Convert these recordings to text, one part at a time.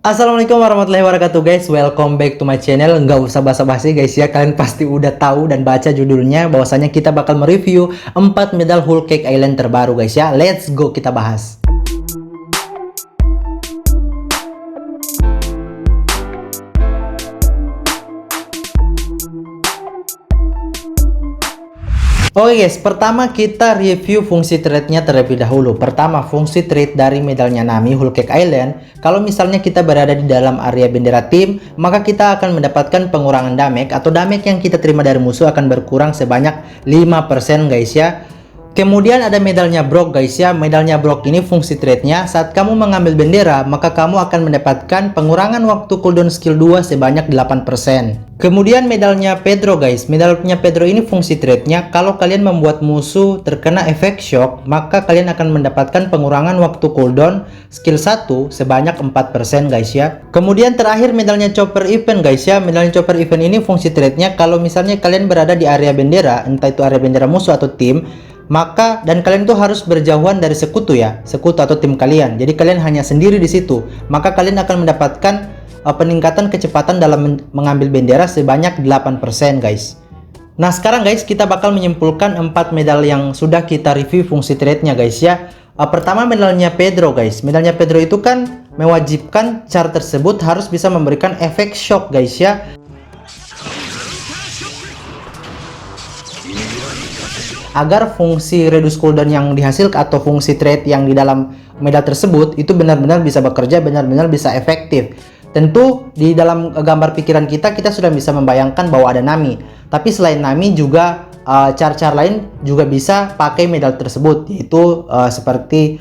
Assalamualaikum warahmatullahi wabarakatuh guys. Welcome back to my channel. Nggak usah basa-basi guys ya. Kalian pasti udah tahu dan baca judulnya bahwasanya kita bakal mereview 4 medal Whole Cake Island terbaru guys ya. Let's go kita bahas. Oke guys, pertama kita review fungsi trade-nya terlebih dahulu. Pertama, fungsi trade dari medalnya Nami Whole Cake Island. Kalau misalnya kita berada di dalam area bendera tim, maka kita akan mendapatkan pengurangan damage atau damage yang kita terima dari musuh akan berkurang sebanyak 5% guys ya. Kemudian ada medalnya Brock guys ya. Medalnya Brock ini fungsi trade-nya saat kamu mengambil bendera, maka kamu akan mendapatkan pengurangan waktu cooldown skill 2 sebanyak 8%. Kemudian medalnya Pedro guys. Medalnya Pedro ini fungsi trade-nya kalau kalian membuat musuh terkena efek shock, maka kalian akan mendapatkan pengurangan waktu cooldown skill 1 sebanyak 4% guys ya. Kemudian terakhir medalnya Chopper Event guys ya. Medalnya Chopper Event ini fungsi trade-nya kalau misalnya kalian berada di area bendera, entah itu area bendera musuh atau tim, maka dan kalian tuh harus berjauhan dari sekutu ya, sekutu atau tim kalian. Jadi kalian hanya sendiri di situ, maka kalian akan mendapatkan peningkatan kecepatan dalam mengambil bendera sebanyak 8% guys. Nah sekarang guys kita bakal menyimpulkan 4 medal yang sudah kita review fungsi trade-nya guys ya. Pertama medalnya Pedro guys. Medalnya Pedro itu kan mewajibkan char tersebut harus bisa memberikan efek shock guys ya. Agar fungsi reduce cooldown yang dihasilkan atau fungsi trade yang di dalam medal tersebut itu benar-benar bisa bekerja, benar-benar bisa efektif. Tentu di dalam gambar pikiran kita sudah bisa membayangkan bahwa ada Nami. Tapi selain Nami juga char-char lain juga bisa pakai medal tersebut, yaitu seperti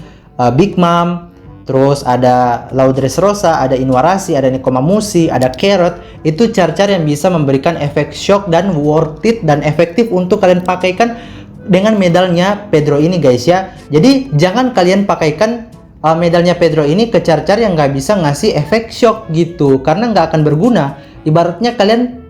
Big Mom, terus ada Laudres Rosa, ada Inuarashi, ada Nekomamushi, ada Carrot. Itu char-char yang bisa memberikan efek shock dan worth it dan efektif untuk kalian pakaikan dengan medalnya Pedro ini guys ya. Jadi jangan kalian pakaikan medalnya Pedro ini ke char-char yang nggak bisa ngasih efek shock gitu, karena nggak akan berguna. Ibaratnya kalian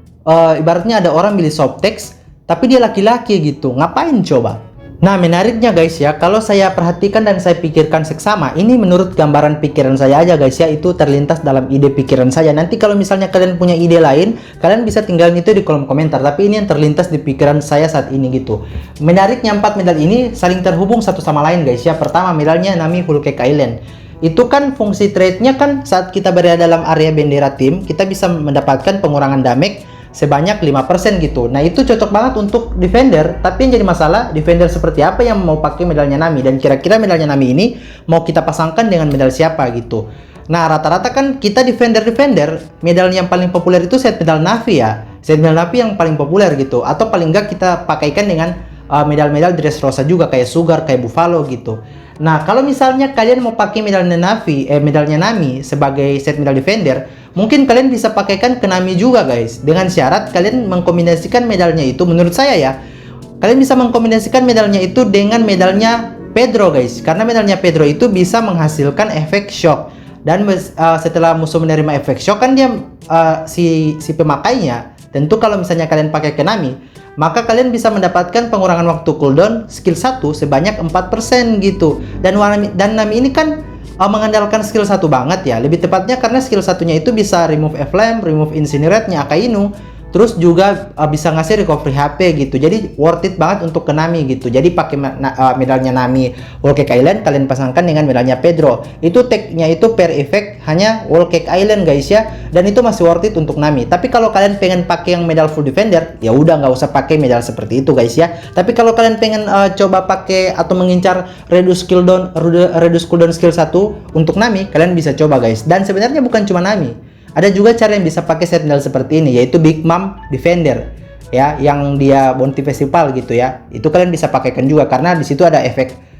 ibaratnya ada orang milih Softex tapi dia laki-laki gitu, ngapain coba? Nah menariknya guys ya, kalau saya perhatikan dan saya pikirkan seksama, ini menurut gambaran pikiran saya aja guys ya, itu terlintas dalam ide pikiran saya. Nanti kalau misalnya kalian punya ide lain, kalian bisa tinggalin itu di kolom komentar, tapi ini yang terlintas di pikiran saya saat ini gitu. Menariknya 4 medal ini saling terhubung satu sama lain guys ya. Pertama medalnya Nami Whole Cake Island. Itu kan fungsi trade-nya kan saat kita berada dalam area bendera tim, kita bisa mendapatkan pengurangan damage sebanyak 5% gitu. Nah itu cocok banget untuk defender. Tapi yang jadi masalah, defender seperti apa yang mau pakai medalnya Nami, dan kira-kira medalnya Nami ini mau kita pasangkan dengan medal siapa gitu. Nah rata-rata kan kita defender medal yang paling populer itu set medal Na'Vi ya, set medal Na'Vi yang paling populer gitu. Atau paling enggak kita pakaikan dengan medal-medal Dressrosa juga, kayak Sugar, kayak Buffalo gitu. Nah kalau misalnya kalian mau pakai medalnya medalnya Nami sebagai set medal defender, mungkin kalian bisa pakaikan ke Nami juga guys, dengan syarat kalian mengkombinasikan medalnya itu. Menurut saya ya, kalian bisa mengkombinasikan medalnya itu dengan medalnya Pedro guys, karena medalnya Pedro itu bisa menghasilkan efek shock. Dan setelah musuh menerima efek shock kan dia si pemakainya, tentu kalau misalnya kalian pakai ke Nami, maka kalian bisa mendapatkan pengurangan waktu cooldown skill 1 sebanyak 4% gitu. Dan Nami ini kan mengandalkan skill 1 banget ya. Lebih tepatnya karena skill satunya itu bisa remove Flame, remove Incinerate-nya Akainu, terus juga bisa ngasih recovery HP gitu. Jadi worth it banget untuk ke Nami gitu. Jadi pakai medalnya Nami Whole Cake Island, kalian pasangkan dengan medalnya Pedro. Itu tag-nya itu per effect hanya Whole Cake Island guys ya. Dan itu masih worth it untuk Nami. Tapi kalau kalian pengen pakai yang medal full defender, ya udah nggak usah pakai medal seperti itu guys ya. Tapi kalau kalian pengen coba pakai atau mengincar reduce cooldown skill 1 untuk Nami, kalian bisa coba guys. Dan sebenarnya bukan cuma Nami, ada juga cara yang bisa pakai set medal seperti ini, yaitu Big Mom Defender ya, yang dia Bounty Festival gitu ya. Itu kalian bisa pakaikan juga karena di situ ada efek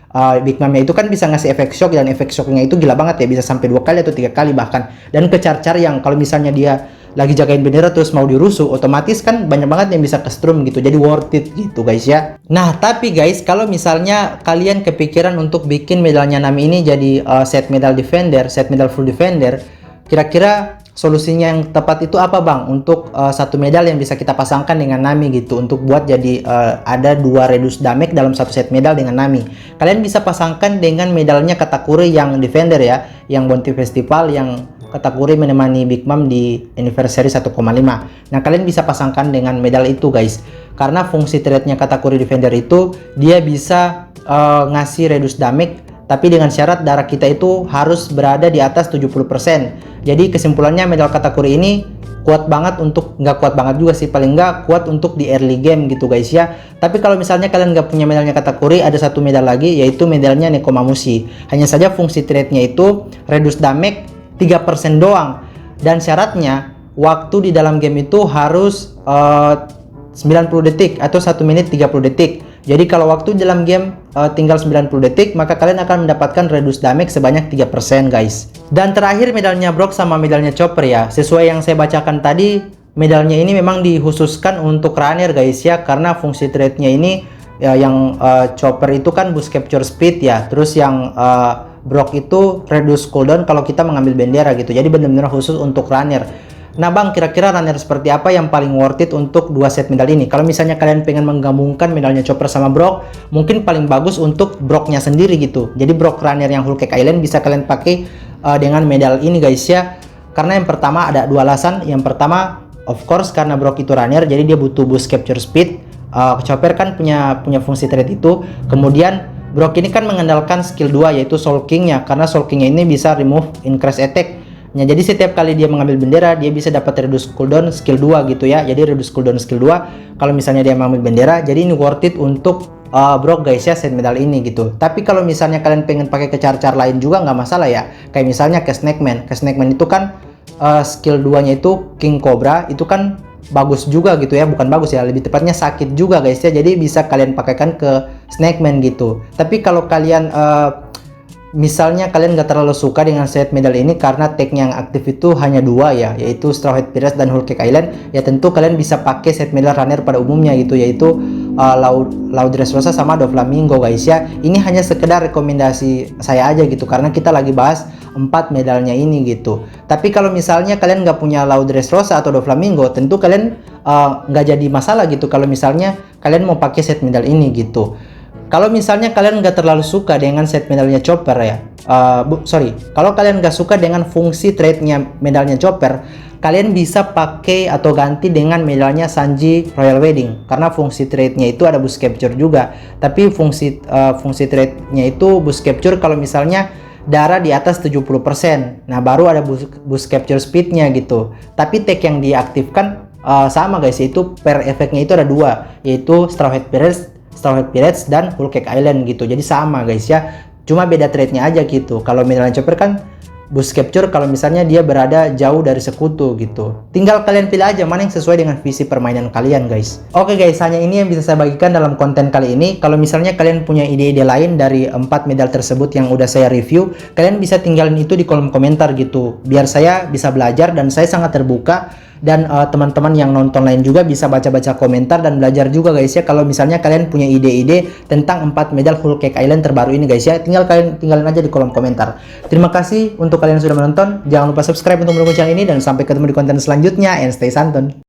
Big Mom-nya itu kan bisa ngasih efek shock, dan efek shocknya itu gila banget ya, bisa sampai 2 kali atau 3 kali bahkan. Dan ke char-char yang kalau misalnya dia lagi jagain bendera terus mau dirusuh, otomatis kan banyak banget yang bisa ke strum gitu. Jadi worth it gitu guys ya. Nah tapi guys, kalau misalnya kalian kepikiran untuk bikin medalnya Nami ini jadi set medal defender, set medal full defender, kira-kira solusinya yang tepat itu apa bang untuk satu medal yang bisa kita pasangkan dengan Nami gitu, untuk buat jadi ada 2 reduce damage dalam satu set medal dengan Nami. Kalian bisa pasangkan dengan medalnya Katakuri yang defender ya, yang Bounty Festival, yang Katakuri menemani Big Mom di anniversary 1,5. Nah, kalian bisa pasangkan dengan medal itu guys. Karena fungsi trade-nya Katakuri Defender itu dia bisa ngasih reduce damage, tapi dengan syarat darah kita itu harus berada di atas 70%. Jadi kesimpulannya medal Katakuri ini kuat banget untuk, nggak kuat banget juga sih, paling nggak kuat untuk di early game gitu guys ya. Tapi kalau misalnya kalian nggak punya medalnya Katakuri, ada satu medal lagi yaitu medalnya Nekomamushi. Hanya saja fungsi trade-nya itu reduce damage 3% doang, dan syaratnya waktu di dalam game itu harus 90 detik atau 1 menit 30 detik. Jadi kalau waktu dalam game tinggal 90 detik, maka kalian akan mendapatkan reduce damage sebanyak 3% guys. Dan terakhir medalnya Brock sama medalnya Chopper ya. Sesuai yang saya bacakan tadi, medalnya ini memang dikhususkan untuk runner guys ya, karena fungsi trade-nya ini ya, yang Chopper itu kan boost capture speed ya. Terus yang Brock itu reduce cooldown kalau kita mengambil bendera gitu. Jadi benar-benar khusus untuk runner. Nah bang, kira-kira runner seperti apa yang paling worth it untuk 2 set medal ini? Kalau misalnya kalian pengen menggabungkan medalnya Chopper sama Brock, mungkin paling bagus untuk Brocknya sendiri gitu. Jadi Brock runner yang Whole Cake Island bisa kalian pakai dengan medal ini guys ya. Karena yang pertama ada 2 alasan. Yang pertama, of course karena Brock itu runner, jadi dia butuh boost capture speed. Chopper kan punya fungsi trade itu. Kemudian Brock ini kan mengandalkan skill 2 yaitu Soul King-nya, karena Soul King-nya ini bisa remove increase attack. Nah, jadi setiap kali dia mengambil bendera, dia bisa dapat reduce cooldown skill 2 gitu ya. Jadi reduce cooldown skill 2 kalau misalnya dia mengambil bendera. Jadi ini worth it untuk Brock guys ya, set medal ini gitu. Tapi kalau misalnya kalian pengen pakai ke cara-cara lain juga nggak masalah ya. Kayak misalnya ke Snakeman. Ke Snakeman itu kan skill 2-nya itu King Cobra, itu kan bagus juga gitu ya. Bukan bagus ya, lebih tepatnya sakit juga guys ya. Jadi bisa kalian pakaikan ke Snakeman gitu. Tapi kalau kalian misalnya kalian gak terlalu suka dengan set medal ini karena tag-nya yang aktif itu hanya 2 ya, yaitu Straw Hat Pirates dan Whole Cake Island, ya tentu kalian bisa pakai set medal runner pada umumnya gitu, yaitu Loud Dressrosa sama Doflamingo guys ya. Ini hanya sekedar rekomendasi saya aja gitu, karena kita lagi bahas 4 medalnya ini gitu. Tapi kalau misalnya kalian gak punya Loud Dressrosa atau Doflamingo, tentu kalian nggak jadi masalah gitu kalau misalnya kalian mau pakai set medal ini gitu. Kalau misalnya kalian nggak terlalu suka dengan set medalnya Chopper ya, kalau kalian nggak suka dengan fungsi trade-nya medalnya Chopper, kalian bisa pakai atau ganti dengan medalnya Sanji Royal Wedding, karena fungsi trade-nya itu ada boost capture juga. Tapi fungsi trade-nya itu boost capture kalau misalnya darah di atas 70%. Nah, baru ada boost capture speed-nya gitu. Tapi tag yang diaktifkan sama guys, yaitu per efeknya itu ada 2, yaitu Straw Hat Pirates dan Whole Cake Island gitu. Jadi sama guys ya, cuma beda trade-nya aja gitu. Kalau medalnya Chopper kan boost capture kalau misalnya dia berada jauh dari sekutu gitu. Tinggal kalian pilih aja mana yang sesuai dengan visi permainan kalian guys. Oke guys, hanya ini yang bisa saya bagikan dalam konten kali ini. Kalau misalnya kalian punya ide-ide lain dari 4 medal tersebut yang udah saya review, kalian bisa tinggalin itu di kolom komentar gitu, biar saya bisa belajar, dan saya sangat terbuka. Dan teman-teman yang nonton lain juga bisa baca-baca komentar dan belajar juga guys ya. Kalau misalnya kalian punya ide-ide tentang 4 medal Whole Cake Island terbaru ini guys ya, tinggalin aja di kolom komentar. Terima kasih untuk kalian yang sudah menonton. Jangan lupa subscribe untuk mendukung channel ini, dan sampai ketemu di konten selanjutnya, and stay santuy.